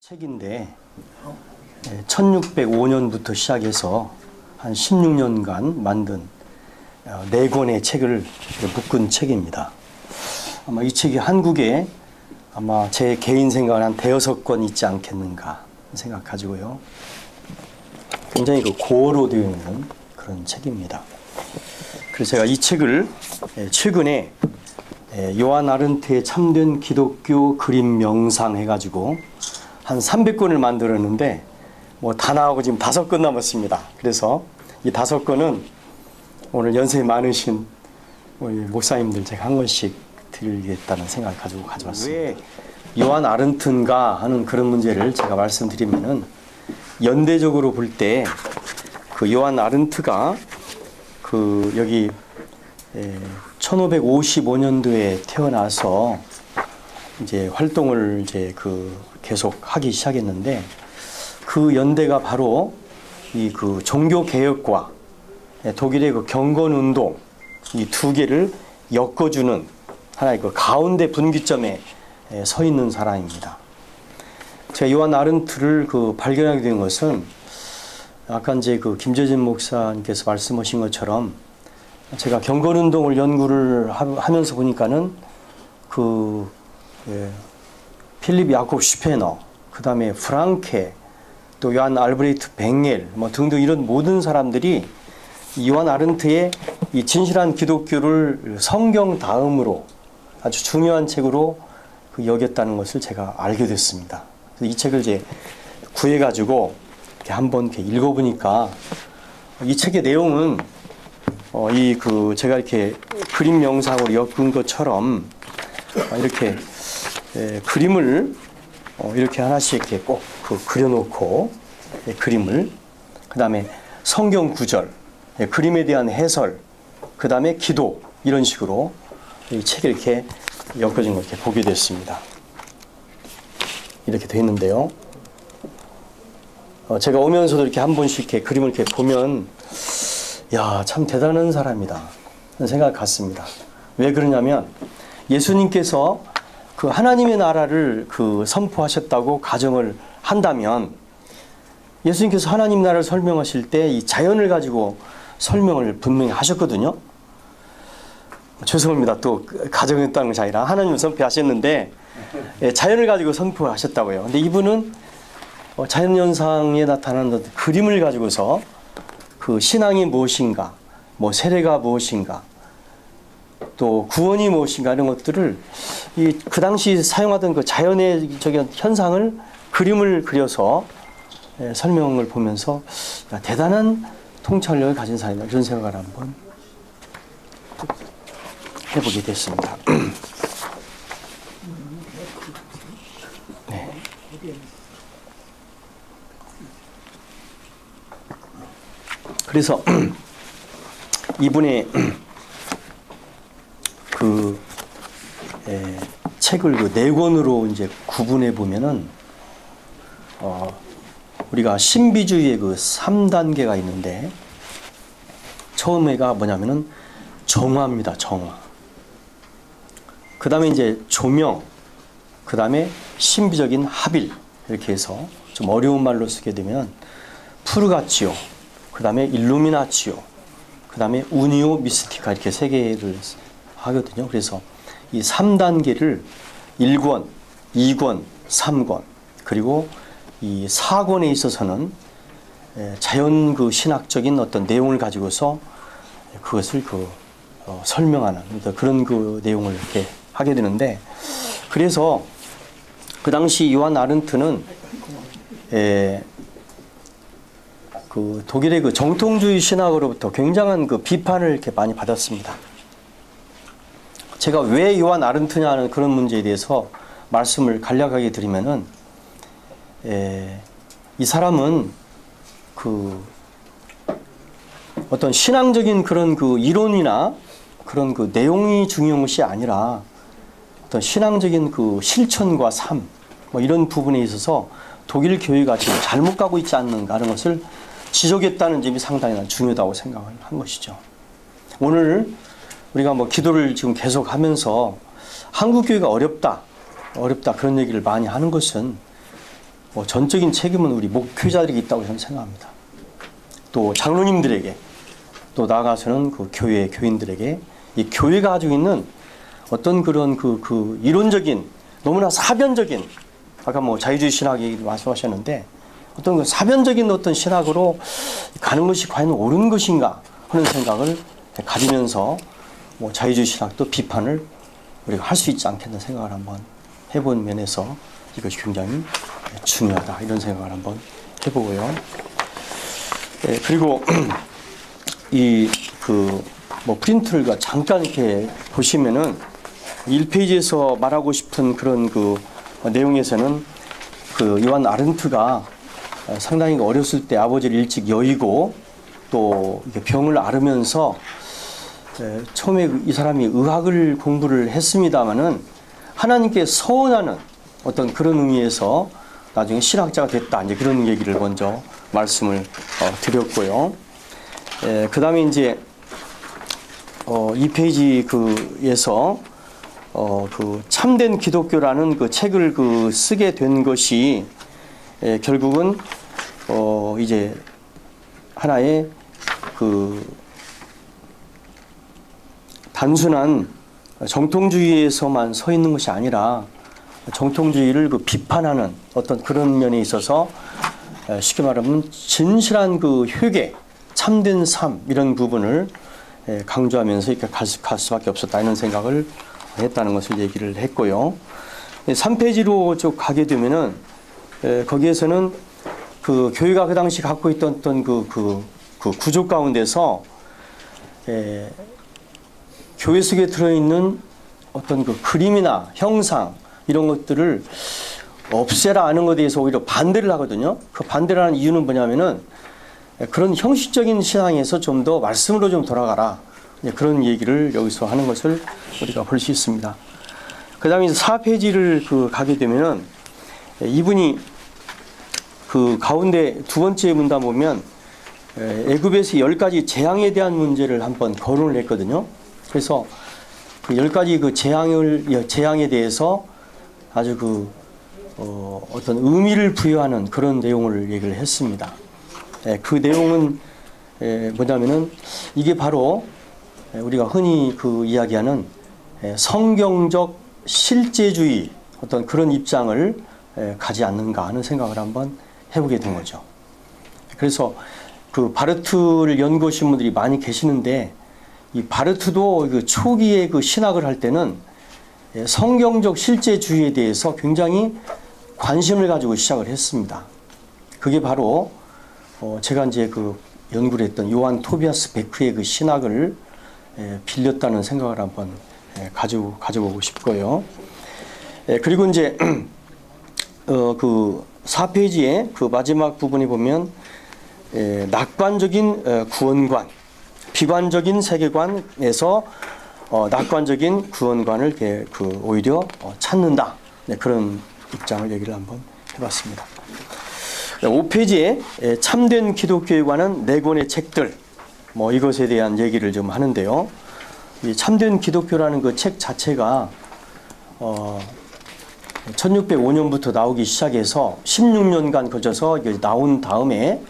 책인데 1605년부터 시작해서 한 16년간 만든 4권의 책을 묶은 책입니다. 아마 이 책이 한국에 아마 제 개인 생각은 한 5-6권 있지 않겠는가 생각 가지고요. 굉장히 고어로 되어 있는 그런 책입니다. 그래서 제가 이 책을 최근에 요한 아른트의 참된 기독교 그림 명상 해가지고 한 300권을 만들었는데 뭐 다 나오고 지금 5권 남았습니다. 그래서 이 5권은 오늘 연세 많으신 우리 목사님들 제가 한 권씩 드리겠다는 생각을 가지고 가져왔습니다. 왜 요한 아른트인가 하는 그런 문제를 제가 말씀드리면은 연대적으로 볼 때 그 요한 아른트가 그 여기 1555년도에 태어나서 이제 활동을 이제 계속 하기 시작했는데 그 연대가 바로 이 종교 개혁과 독일의 경건 운동 이 두 개를 엮어주는 하나의 가운데 분기점에 서 있는 사람입니다. 제가 요한 아른트를 발견하게 된 것은 아까 이제 김재진 목사님께서 말씀하신 것처럼 제가 경건 운동을 연구를 하면서 보니까는 필립 야콥 슈페너, 그 다음에 프랑케, 또 요한 알브레히트 벵겔 뭐 등등 이런 모든 사람들이 요한 아른트의 이 진실한 기독교를 성경 다음으로 아주 중요한 책으로 여겼다는 것을 제가 알게 됐습니다. 그래서 이 책을 이제 구해가지고 이렇게 한번 이렇게 읽어보니까 이 책의 내용은 제가 이렇게 그림 영상으로 엮은 것처럼 이렇게 그림을 이렇게 하나씩 이렇게 꼭 그려놓고 그림을, 그 다음에 성경 구절, 그림에 대한 해설, 그 다음에 기도 이런 식으로 이 책을 이렇게 엮어진 걸 이렇게 보게 됐습니다. 이렇게 돼 있는데요. 제가 오면서도 이렇게 한 번씩 이렇게 그림을 이렇게 보면 야, 참 대단한 사람이다 하는 생각을 갖습니다. 왜 그러냐면 예수님께서 하나님의 나라를 선포하셨다고 가정을 한다면 예수님께서 하나님 나라를 설명하실 때 이 자연을 가지고 설명을 분명히 하셨거든요. 죄송합니다. 또 가정했다는 것이 아니라 하나님을 선포하셨는데 자연을 가지고 선포하셨다고요. 근데 이분은 자연현상에 나타나는 그림을 가지고서 신앙이 무엇인가, 뭐 세례가 무엇인가, 또 구원이 무엇인가 이런 것들을 그 당시 사용하던 자연의 현상을 그림을 그려서 설명을 보면서 대단한 통찰력을 가진 사람이다 이런 생각을 한번 해보게 됐습니다. 네. 그래서 이분의 책을 4권으로 이제 구분해 보면은 우리가 신비주의의 3단계가 있는데 처음에가 뭐냐면은 정화입니다. 정화. 그 다음에 이제 조명, 그 다음에 신비적인 합일 이렇게 해서 좀 어려운 말로 쓰게 되면 푸르가치오, 그 다음에 일루미나치오, 그 다음에 우니오 미스티카 이렇게 3개를 하거든요. 그래서 이 3단계를 1권, 2권, 3권 그리고 이 4권에 있어서는 자연 신학적인 어떤 내용을 가지고서 그것을 설명하는 그런 내용을 이렇게 하게 되는데, 그래서 그 당시 요한 아른트는 독일의 정통주의 신학으로부터 굉장한 비판을 이렇게 많이 받았습니다. 제가 왜 요한 아른트냐 하는 그런 문제에 대해서 말씀을 간략하게 드리면은 이 사람은 어떤 신앙적인 그런 이론이나 그런 내용이 중요한 것이 아니라 어떤 신앙적인 실천과 삶 뭐 이런 부분에 있어서 독일 교회가 지금 잘못 가고 있지 않는가 하는 것을 지적했다는 점이 상당히 중요하다고 생각을 한 것이죠. 오늘 우리가 기도를 지금 계속 하면서 한국 교회가 어렵다 그런 얘기를 많이 하는 것은 전적인 책임은 우리 목회자들에게 있다고 저는 생각합니다. 또 장로님들에게, 또 나아가서는 그 교회 교인들에게, 이 교회가 가지고 있는 어떤 그런 그 이론적인, 너무나 사변적인, 아까 뭐 자유주의 신학이 말씀하셨는데, 어떤 그 사변적인 어떤 신학으로 가는 것이 과연 옳은 것인가 하는 생각을 가지면서 뭐 자유주의 신학도 비판을 우리가 할 수 있지 않겠나 생각을 한번 해본 면에서 이것이 굉장히 중요하다, 이런 생각을 한번 해보고요. 그리고 이 뭐 프린트를 잠깐 이렇게 보시면은 1페이지에서 말하고 싶은 그런 그 내용에서는 그 요한 아른트가 상당히 어렸을 때 아버지를 일찍 여의고 또 병을 앓으면서 처음에 이 사람이 의학을 공부를 했습니다마는 하나님께 서원하는 어떤 그런 의미에서 나중에 신학자가 됐다, 이제 그런 얘기를 먼저 말씀을 드렸고요. 그 다음에 이제 2페이지에서 그 참된 기독교라는 그 책을 쓰게 된 것이 결국은 이제 하나의 단순한 정통주의에서만 서 있는 것이 아니라 정통주의를 비판하는 어떤 그런 면에 있어서 쉽게 말하면 진실한 회개, 참된 삶, 이런 부분을 강조하면서 이렇게 갈 수밖에 없었다, 이런 생각을 했다는 것을 얘기를 했고요. 3페이지로 쭉 가게 되면은 거기에서는 그 교회가 그 당시 갖고 있던 어떤 그 구조 가운데서 교회 속에 들어있는 어떤 그 그림이나 형상, 이런 것들을 없애라 하는 것에 대해서 오히려 반대를 하거든요. 그 반대를 하는 이유는 뭐냐면은 그런 형식적인 신앙에서 좀 더 말씀으로 좀 돌아가라, 그런 얘기를 여기서 하는 것을 우리가 볼 수 있습니다. 그 다음에 4페이지를 가게 되면은 이분이 그 가운데 두 번째 문단 보면 애굽에서 10가지 재앙에 대한 문제를 한번 거론을 했거든요. 그래서 그 10가지 그 재앙에 대해서 아주 어떤 의미를 부여하는 그런 내용을 얘기를 했습니다. 그 내용은 뭐냐면은 이게 바로 우리가 흔히 이야기하는 성경적 실제주의, 어떤 그런 입장을 가지 않는가 하는 생각을 한번 해보게 된 거죠. 그래서 그 바르트를 연구하신 분들이 많이 계시는데, 이 바르트도 초기에 신학을 할 때는 성경적 실제주의에 대해서 굉장히 관심을 가지고 시작을 했습니다. 그게 바로 제가 이제 연구를 했던 요한 토비아스 베크의 신학을 빌렸다는 생각을 한번 가져보고 싶고요. 그리고 이제 4페이지에 마지막 부분에 보면 낙관적인 구원관, 비관적인 세계관에서 낙관적인 구원관을 오히려 찾는다, 그런 입장을 얘기를 한번 해봤습니다. 5페이지에 참된 기독교에 관한 4권의 책들, 이것에 대한 얘기를 좀 하는데요. 이 참된 기독교라는 그 책 자체가 1605년부터 나오기 시작해서 16년간 거쳐서 나온 다음에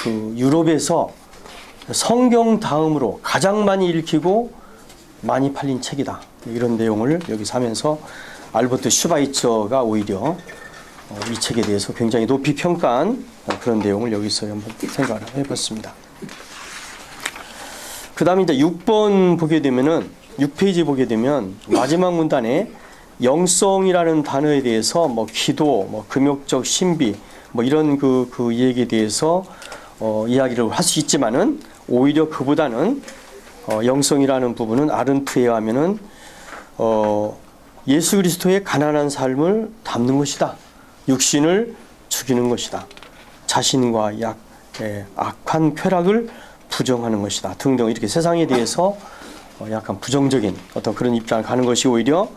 유럽에서 성경 다음으로 가장 많이 읽히고 많이 팔린 책이다, 이런 내용을 여기서 하면서 알버트 슈바이처가 오히려 이 책에 대해서 굉장히 높이 평가한 그런 내용을 여기서 한번 생각을 해봤습니다. 그 다음에 이제 6번 보게 되면은, 6페이지 보게 되면 마지막 문단에 영성이라는 단어에 대해서 기도, 금욕적 신비, 이런 그 얘기에 대해서 이야기를 할 수 있지만은, 오히려 그보다는 영성이라는 부분은 아른트에 의하면은 예수 그리스도의 가난한 삶을 담는 것이다, 육신을 죽이는 것이다, 자신과 악한 쾌락을 부정하는 것이다 등등, 이렇게 세상에 대해서 약간 부정적인 어떤 그런 입장을 가는 것이 오히려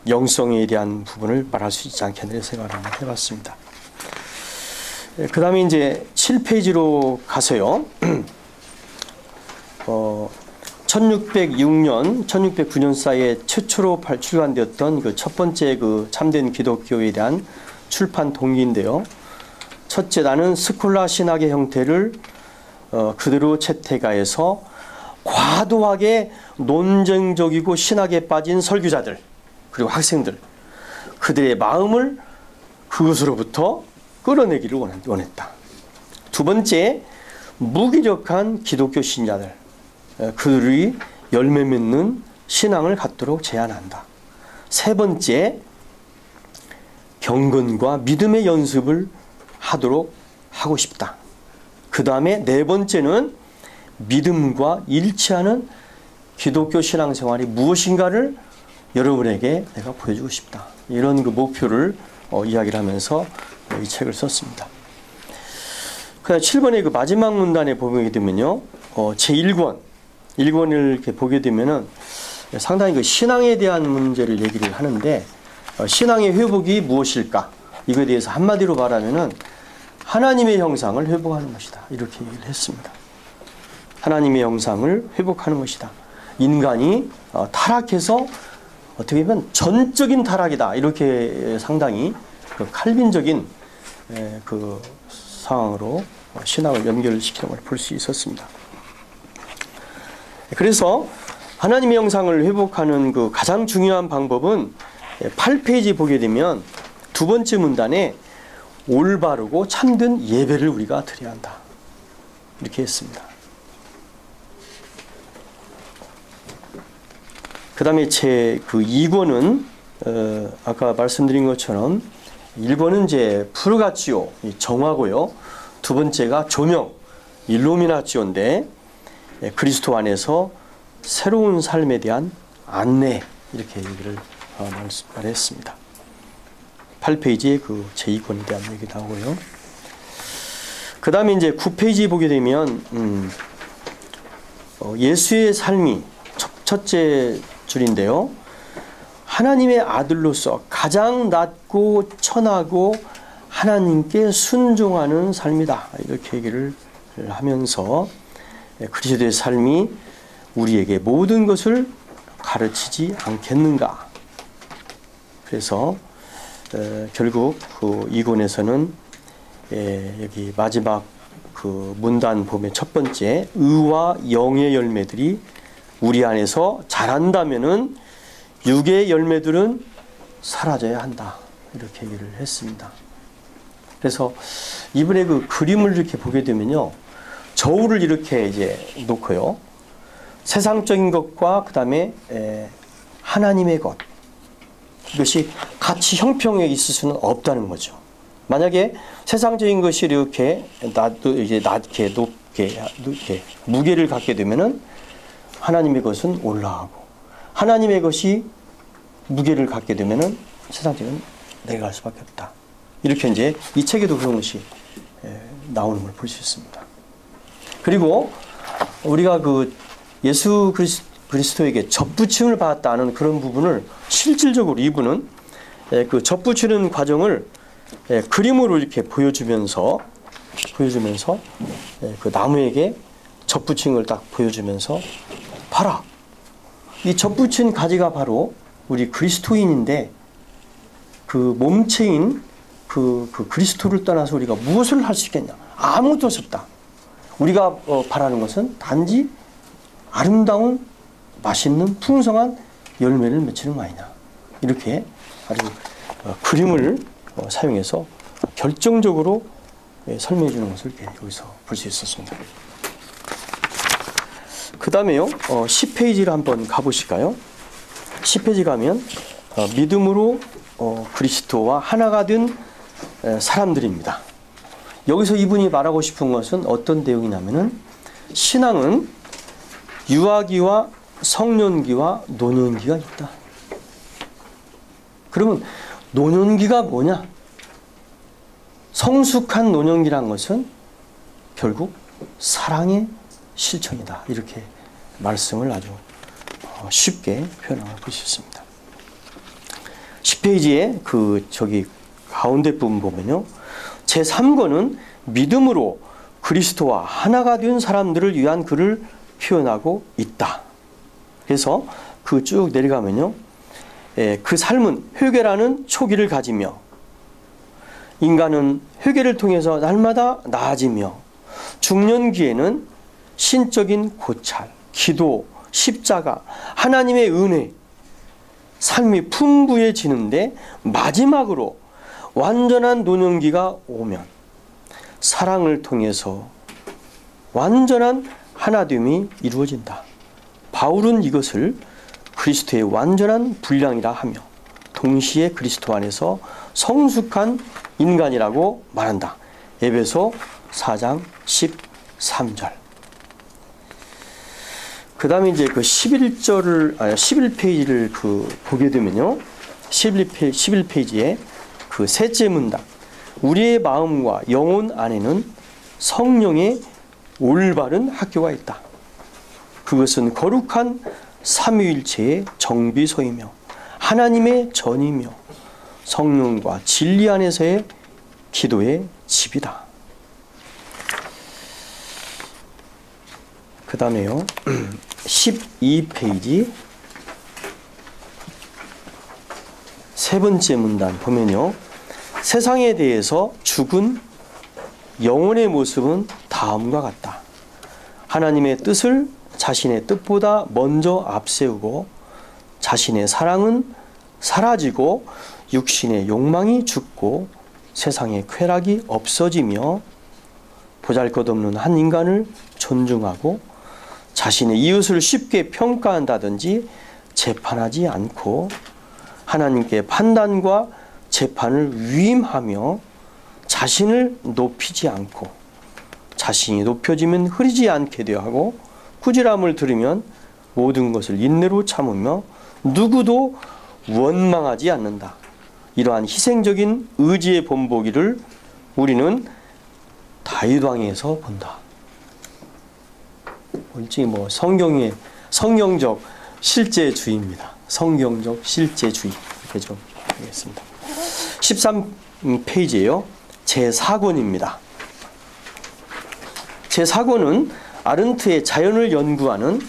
영성에 대한 부분을 말할 수 있지 않겠나 생각을 한번 해봤습니다. 그 다음에 이제 7페이지로 가서요. 1606년, 1609년 사이에 최초로 출간되었던 그 첫 번째 그 참된 기독교에 대한 출판 동기인데요. 첫째, 나는 스콜라 신학의 형태를 그대로 채택하여서 과도하게 논쟁적이고 신학에 빠진 설교자들 그리고 학생들 그들의 마음을 그것으로부터 끌어내기를 원했다. 두 번째, 무기력한 기독교 신자들 그들이 열매 맺는 신앙을 갖도록 제안한다. 세 번째, 경건과 믿음의 연습을 하도록 하고 싶다. 그 다음에 네 번째는 믿음과 일치하는 기독교 신앙생활이 무엇인가를 여러분에게 내가 보여주고 싶다. 이런 그 목표를 이야기를 하면서 이 책을 썼습니다. 그 7번의 그 마지막 문단에 보게 되면요. 제1권, 1권을 이렇게 보게 되면은 상당히 그 신앙에 대한 문제를 얘기를 하는데 신앙의 회복이 무엇일까? 이거에 대해서 한마디로 말하면은 하나님의 형상을 회복하는 것이다. 이렇게 얘기를 했습니다. 하나님의 형상을 회복하는 것이다. 인간이 타락해서 어떻게 보면 전적인 타락이다. 이렇게 상당히 그 칼빈적인 그 상황으로 신앙을 연결시키는 걸 볼 수 있었습니다. 그래서 하나님의 형상을 회복하는 그 가장 중요한 방법은 8페이지 보게 되면 두 번째 문단에 올바르고 참된 예배를 우리가 드려야 한다. 이렇게 했습니다. 그 다음에 제 그 2권은 아까 말씀드린 것처럼 1권은 이제 프루가치오, 정화고요. 두 번째가 조명, 일루미나치오인데 그리스도 안에서 새로운 삶에 대한 안내 이렇게 얘기를 말했습니다. 8페이지에 그 제2권에 대한 얘기 나오고요. 그 다음에 이제 9페이지 보게 되면 예수의 삶이 첫째 줄인데요. 하나님의 아들로서 가장 낮고 천하고 하나님께 순종하는 삶이다. 이렇게 얘기를 하면서 그리스도의 삶이 우리에게 모든 것을 가르치지 않겠는가. 그래서 결국 그 이권에서는 여기 마지막 그 문단 보면 첫 번째 의와 영의 열매들이 우리 안에서 자란다면은 육의 열매들은 사라져야 한다. 이렇게 얘기를 했습니다. 그래서 이번에 그 그림을 이렇게 보게 되면요. 저울을 이렇게 이제 놓고요. 세상적인 것과 그 다음에 하나님의 것. 이것이 같이 형평에 있을 수는 없다는 거죠. 만약에 세상적인 것이 이렇게 낮게 높게 무게를 갖게 되면은 하나님의 것은 올라가고 하나님의 것이 무게를 갖게 되면은 세상적인 내려갈 수밖에 없다. 이렇게 이제 이 책에도 그런 것이 나오는 걸 볼 수 있습니다. 그리고 우리가 그 예수 그리스도에게 접붙임을 받았다는 그런 부분을 실질적으로 이분은 그 접붙이는 과정을 그림으로 이렇게 보여주면서 그 나무에게 접붙임을 딱 보여주면서 봐라. 이 접붙인 가지가 바로 우리 그리스도인인데 그 몸체인 그 그리스도를 떠나서 우리가 무엇을 할 수 있겠냐? 아무것도 없다. 우리가 바라는 것은 단지 아름다운 맛있는 풍성한 열매를 맺히는 거 아니냐. 이렇게 아주 그림을 사용해서 결정적으로 설명해 주는 것을 이렇게 여기서 볼 수 있었습니다. 그 다음에요. 10페이지를 한번 가보실까요? 10페이지 가면 믿음으로 그리스도와 하나가 된 사람들입니다. 여기서 이분이 말하고 싶은 것은 어떤 내용이냐면은 신앙은 유아기와 성년기와 노년기가 있다. 그러면 노년기가 뭐냐? 성숙한 노년기란 것은 결국 사랑의 실천이다. 이렇게 말씀을 아주 쉽게 표현하고 볼 수 있습니다. 10페이지에 저기 가운데 부분 보면요. 제3권은 믿음으로 그리스도와 하나가 된 사람들을 위한 글을 표현하고 있다. 그래서 그 쭉 내려가면요. 그 삶은 회개라는 초기를 가지며 인간은 회개를 통해서 날마다 나아지며 중년기에는 신적인 고찰, 기도, 십자가, 하나님의 은혜, 삶이 풍부해지는데 마지막으로 완전한 노년기가 오면 사랑을 통해서 완전한 하나됨이 이루어진다. 바울은 이것을 그리스도의 완전한 분량이라 하며 동시에 그리스도 안에서 성숙한 인간이라고 말한다. 에베소 4장 13절. 그 다음에 이제 그 11페이지를 보게 되면요. 11페이지에 그 셋째 문답. 우리의 마음과 영혼 안에는 성령의 올바른 학교가 있다. 그것은 거룩한 삼위일체의 정비소이며 하나님의 전이며 성령과 진리 안에서의 기도의 집이다. 그 다음에요. 12페이지 세 번째 문단 보면요. 세상에 대해서 죽은 영혼의 모습은 다음과 같다. 하나님의 뜻을 자신의 뜻보다 먼저 앞세우고 자신의 사랑은 사라지고 육신의 욕망이 죽고 세상의 쾌락이 없어지며 보잘것없는 한 인간을 존중하고 자신의 이웃을 쉽게 평가한다든지 재판하지 않고 하나님께 판단과 재판을 위임하며 자신을 높이지 않고 자신이 높여지면 흐리지 않게 되어 하고 꾸지람을 들으면 모든 것을 인내로 참으며 누구도 원망하지 않는다. 이러한 희생적인 의지의 본보기를 우리는 다윗 왕에서 본다. 일종의 성경적 실제주의입니다. 성경적 실제주의 이렇게 좀 하겠습니다. 13페이지예요. 제4권입니다. 제4권은 아른트의 자연을 연구하는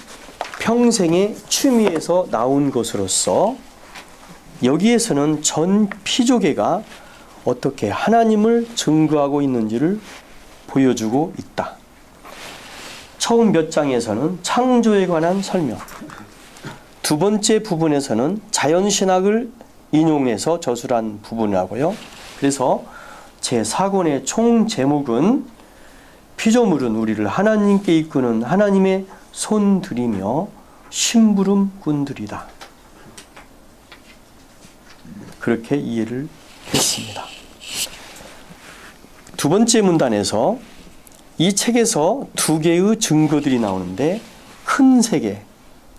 평생의 취미에서 나온 것으로서 여기에서는 전 피조계가 어떻게 하나님을 증거하고 있는지를 보여주고 있다. 처음 몇 장에서는 창조에 관한 설명, 두 번째 부분에서는 자연신학을 인용해서 저술한 부분이라고요. 그래서 제4권의 총 제목은 피조물은 우리를 하나님께 이끄는 하나님의 손들이며 심부름꾼들이다. 그렇게 이해를 했습니다. 두 번째 문단에서 이 책에서 두 개의 증거들이 나오는데 큰 세계,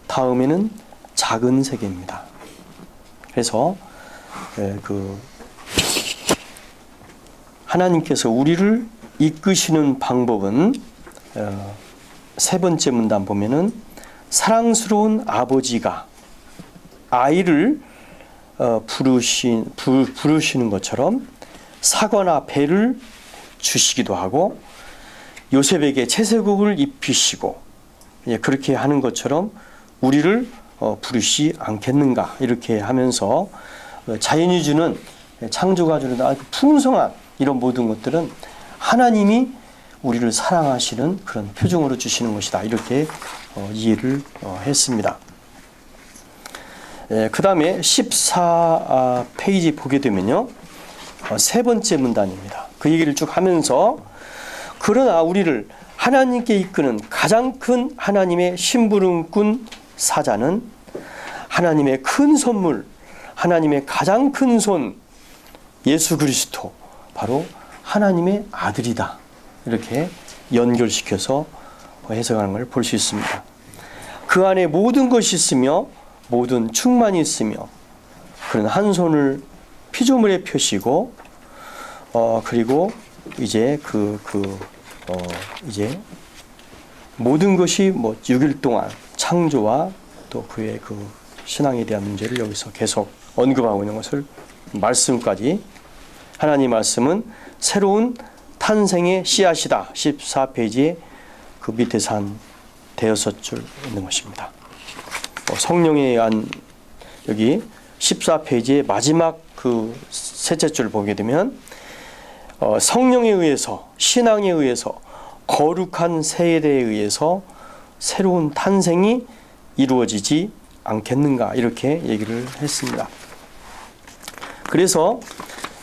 다음에는 작은 세계입니다. 그래서 하나님께서 우리를 이끄시는 방법은 세 번째 문단 보면은 사랑스러운 아버지가 아이를 부르시는 것처럼 사과나 배를 주시기도 하고 요셉에게 채색옷을 입히시고 그렇게 하는 것처럼 우리를 부르시지 않겠는가 이렇게 하면서 자연이 주는 창조가 주는 풍성한 이런 모든 것들은 하나님이 우리를 사랑하시는 그런 표정으로 주시는 것이다 이렇게 이해를 했습니다. 그 다음에 14페이지 보게 되면요. 세 번째 문단입니다. 그 얘기를 쭉 하면서 그러나 우리를 하나님께 이끄는 가장 큰 하나님의 심부름꾼 사자는 하나님의 큰 선물, 하나님의 가장 큰 손 예수 그리스도 바로 하나님의 아들이다. 이렇게 연결시켜서 해석하는 걸 볼 수 있습니다. 그 안에 모든 것이 있으며 모든 충만이 있으며 그런 한 손을 피조물에 펴시고 그리고 이제 이제 모든 것이 6일 동안 창조와 또 그의 그 신앙에 대한 문제를 여기서 계속 언급하고 있는 것을 말씀까지 하나님 말씀은 새로운 탄생의 씨앗이다. 14페이지에 그 밑에 산 대여섯 줄 있는 것입니다. 성령에 의한 여기 14페이지의 마지막 그 셋째 줄 보게 되면 성령에 의해서, 신앙에 의해서, 거룩한 세례에 의해서 새로운 탄생이 이루어지지 않겠는가, 이렇게 얘기를 했습니다. 그래서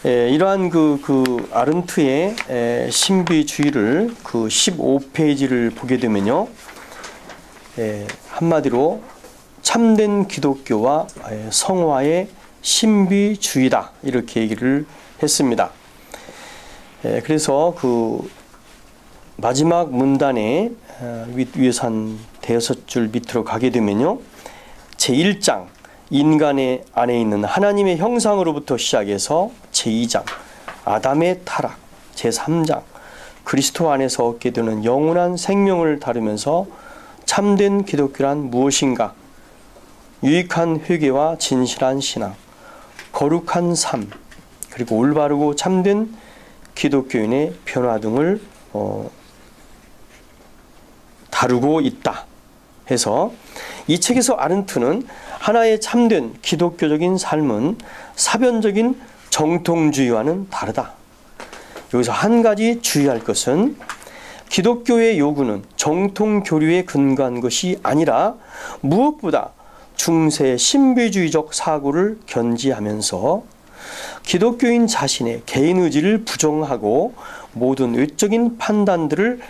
이러한 그 아른트의 신비주의를 그 15페이지를 보게 되면요, 한마디로 참된 기독교와 성화의 신비주의다, 이렇게 얘기를 했습니다. 그래서 그 마지막 문단에 위에서 한 대여섯 줄 밑으로 가게 되면요, 제1장 인간의 안에 있는 하나님의 형상으로부터 시작해서 제2장 아담의 타락, 제3장 그리스도 안에서 얻게 되는 영원한 생명을 다루면서 참된 기독교란 무엇인가, 유익한 회개와 진실한 신앙, 거룩한 삶, 그리고 올바르고 참된 기독교인의 변화 등을 다루고 있다 해서, 이 책에서 아른트는 하나의 참된 기독교적인 삶은 사변적인 정통주의와는 다르다. 여기서 한 가지 주의할 것은, 기독교의 요구는 정통교류에 근거한 것이 아니라 무엇보다 중세 신비주의적 사고를 견지하면서 기독교인 자신의 개인 의지를 부정하고 모든 외적인 판단들을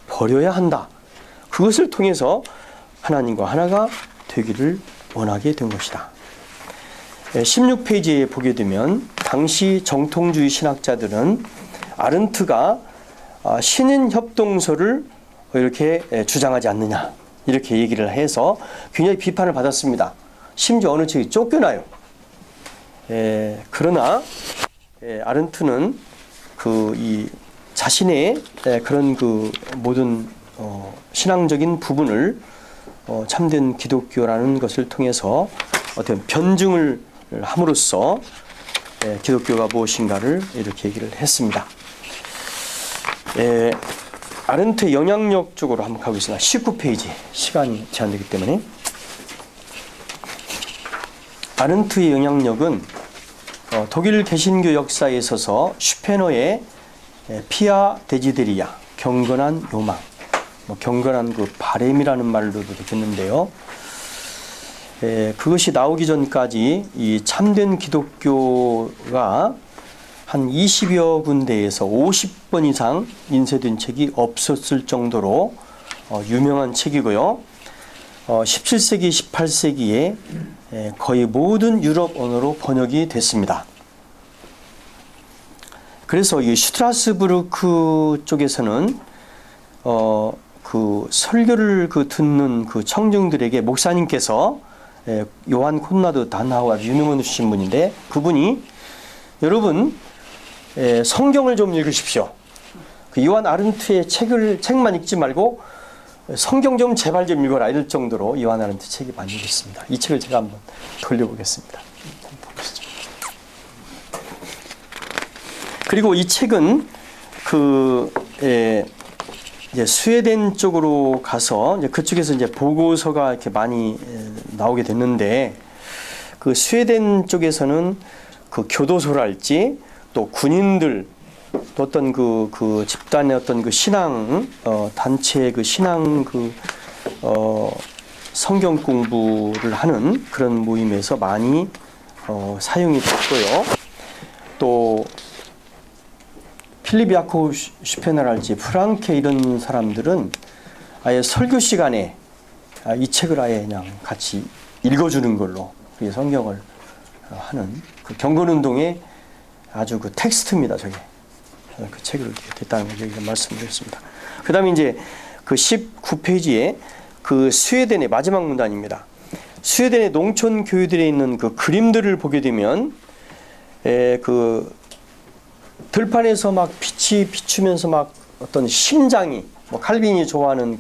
버려야 한다. 그것을 통해서 하나님과 하나가 되기를 원하게 된 것이다. 16페이지에 보게 되면 당시 정통주의 신학자들은 아른트가 신인협동서를 이렇게 주장하지 않느냐, 이렇게 얘기를 해서 굉장히 비판을 받았습니다. 심지어 어느 책이 쫓겨나요. 그러나 아른트는 이 자신의 그런 그 모든 신앙적인 부분을 참된 기독교라는 것을 통해서 어떤 변증을 함으로써 기독교가 무엇인가를 이렇게 얘기를 했습니다. 아른트의 영향력 쪽으로 한번 가보겠습니다. 19페이지, 시간이 제한되기 때문에. 아른트의 영향력은 독일 개신교 역사에 있어서 슈페너의 피아 데지데리아, 경건한 요망, 경건한 그 바램이라는 말로도 되겠는데요. 그것이 나오기 전까지 이 참된 기독교가 한 20여 군데에서 50번 이상 인쇄된 책이 없었을 정도로 유명한 책이고요. 17세기, 18세기에 거의 모든 유럽 언어로 번역이 됐습니다. 그래서 이 슈트라스부르크 쪽에서는 그 설교를 듣는 그 청중들에게 목사님께서, 요한 콘라드 단하우가 유명하신 분인데, 그분이 여러분 성경을 좀 읽으십시오. 그 요한 아른트의 책만 읽지 말고 성경 좀 제발 좀 읽어라, 이럴 정도로 요한 아른트 책이 많이 읽었습니다. 이 책을 제가 한번 돌려보겠습니다. 보시죠. 그리고 이 책은 이제 스웨덴 쪽으로 가서 이제 그쪽에서 이제 보고서가 이렇게 많이 나오게 됐는데, 그 스웨덴 쪽에서는 그 교도소랄지 또 군인들, 또 어떤 그 집단의 어떤 그 신앙 단체의 그 신앙 성경 공부를 하는 그런 모임에서 많이 사용이 됐고요. 또 필립 야코브 슈페너랄지 프랑케 이런 사람들은 아예 설교 시간에 이 책을 아예 그냥 같이 읽어주는 걸로 성경을 하는 그 경건운동의 아주 그 텍스트입니다. 저게 그 책을 이렇게 됐다는 걸 여기서 말씀드렸습니다. 그 다음에 이제 그 19페이지에 그 스웨덴의 마지막 문단입니다. 스웨덴의 농촌 교회들에 있는 그 그림들을 보게 되면 그 들판에서 막 빛이 비추면서 막 어떤 심장이, 칼빈이 좋아하는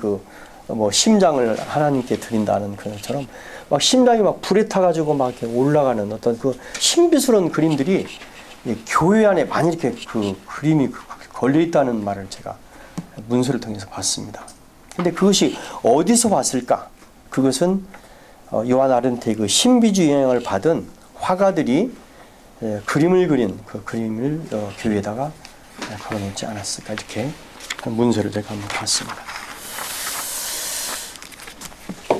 심장을 하나님께 드린다는 그것처럼 막 심장이 막 불에 타가지고 막 이렇게 올라가는 어떤 그 신비스러운 그림들이 교회 안에 많이 이렇게 그 그림이 걸려 있다는 말을 제가 문서를 통해서 봤습니다. 근데 그것이 어디서 왔을까? 그것은 요한 아른테의 그 신비주의 영향을 받은 화가들이 그림을 그린 그 그림을 교회에다가 걸어놓지 않았을까, 이렇게 문서를 제가 한번 봤습니다.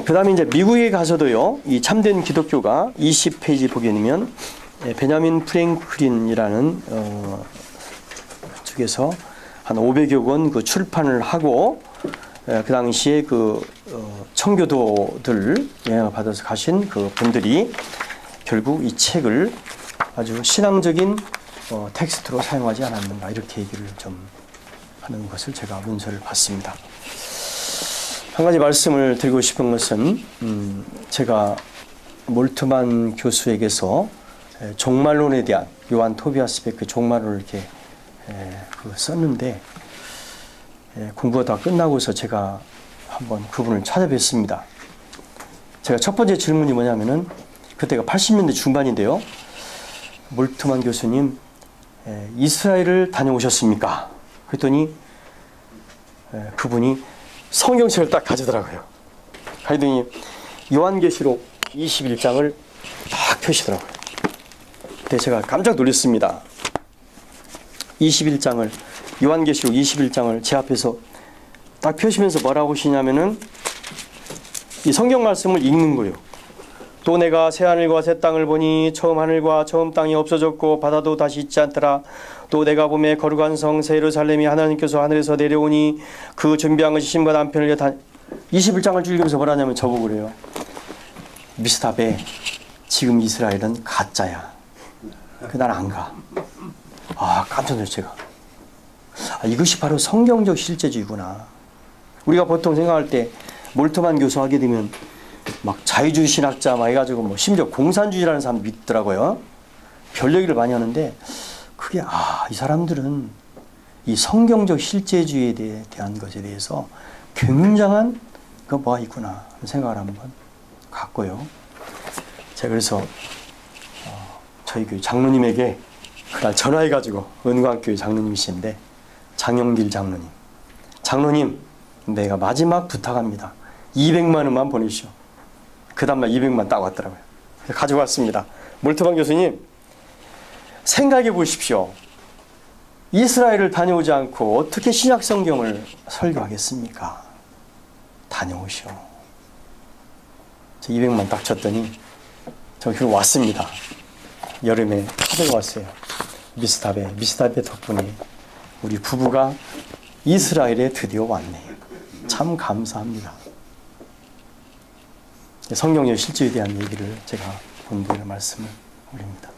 그 다음에 이제 미국에 가서도요, 이 참된 기독교가 20페이지 보게 되면 베냐민 프랭클린이라는 쪽에서 한 500여 권 그 출판을 하고, 그 당시에 그 청교도들 영향을 받아서 가신 그 분들이 결국 이 책을 아주 신앙적인 텍스트로 사용하지 않았는가, 이렇게 얘기를 좀 하는 것을 제가 문서를 봤습니다. 한 가지 말씀을 드리고 싶은 것은 제가 몰트만 교수에게서 종말론에 대한 요한 토비아스 베크 종말론을 이렇게 썼는데, 공부가 다 끝나고서 제가 한번 그분을 찾아뵀습니다. 제가 첫 번째 질문이 뭐냐면은, 그때가 80년대 중반인데요. 몰트만 교수님, 이스라엘을 다녀오셨습니까? 그랬더니 그분이 성경책을 딱 가져더라고요. 가더니 요한계시록 21장을 딱 펴시더라고요. 그때 제가 깜짝 놀랐습니다. 21장을, 요한계시록 21장을 제 앞에서 딱 펴시면서 뭐라고 하시냐면은, 이 성경 말씀을 읽는 거예요. 또 내가 새 하늘과 새 땅을 보니 처음 하늘과 처음 땅이 없어졌고 바다도 다시 있지 않더라. 또 내가 보매 거룩한 성 새 예루살렘이 하나님께서 하늘에서 내려오니 그 준비한 것이 신과 남편을 21장을 쭉 읽으면서 뭐라냐면 저보고 그래요. 미스터베, 지금 이스라엘은 가짜야. 난 안 가. 깜짝 놀랐어요, 제가. 이것이 바로 성경적 실제주의구나. 우리가 보통 생각할 때 몰트만 교수 하게 되면 막 자유주의 신학자 막 해가지고 뭐 심지어 공산주의라는 사람도 믿더라고요. 별 얘기를 많이 하는데, 그게 이 사람들은 이 성경적 실제주의에 대한 것에 대해서 굉장한 그 뭐가 있구나 생각을 한번 갖고요. 제가 그래서 저희 교회 장로님에게 그날 전화해가지고, 은광교회 장로님이신데 장영길 장로님, 장로님 내가 마지막 부탁합니다. 200만 원만 보내주시오. 그 다음날 200만 딱 왔더라고요. 가져왔습니다. 몰트만 교수님, 생각해 보십시오. 이스라엘을 다녀오지 않고 어떻게 신약 성경을 설교하겠습니까? 다녀오시오. 200만 딱 쳤더니 저 교회 왔습니다. 여름에 하루가 왔어요. 미스타베 덕분에 우리 부부가 이스라엘에 드디어 왔네요. 참 감사합니다. 성경의 실제에 대한 얘기를 제가 본드의 말씀을 올립니다.